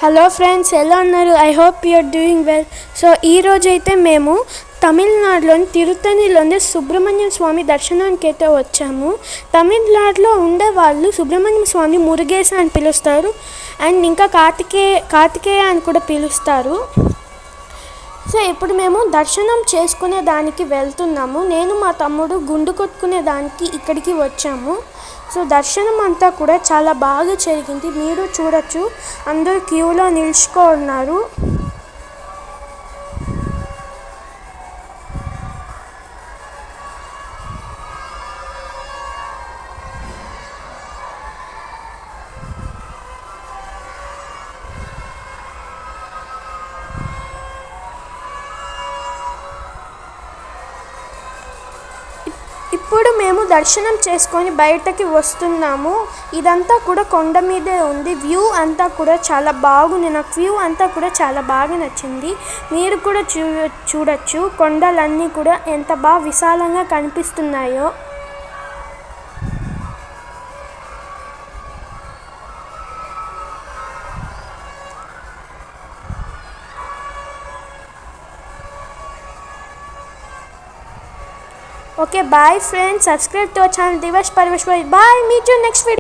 Hello friends, ఎలా ఉన్నారు? I hope you're doing well. So ఈరోజు అయితే మేము తమిళనాడులోని తిరుత్తణిలోని సుబ్రహ్మణ్యం స్వామి దర్శనానికి అయితే వచ్చాము. తమిళనాడులో ఉండేవాళ్ళు సుబ్రహ్మణ్యం స్వామి మురుగేశ అని పిలుస్తారు, అండ్ ఇంకా కార్తికేయ అని కూడా పిలుస్తారు. సో ఇప్పుడు మేము దర్శనం చేసుకునే దానికి వెళ్తున్నాము. నేను మా తమ్ముడు గుండు కొట్టుకునే దానికి ఇక్కడికి వచ్చాము. సో దర్శనం అంతా కూడా చాలా బాగా జరిగింది. మీరు చూడొచ్చు, అందరూ క్యూలో నిలుచుకున్నారు. ఇప్పుడు మేము దర్శనం చేసుకొని బయటకి వస్తున్నాము. ఇదంతా కూడా కొండ మీదే ఉంది. వ్యూ అంతా కూడా చాలా బాగుంది. నాకు వ్యూ అంతా కూడా చాలా బాగా నచ్చింది. మీరు కూడా చూడొచ్చు, కొండలన్నీ కూడా ఎంత బాగా విశాలంగా కనిపిస్తున్నాయో. Okay, bye friends. Subscribe to our channel Divash Parvesh. Bye. Meet you next video.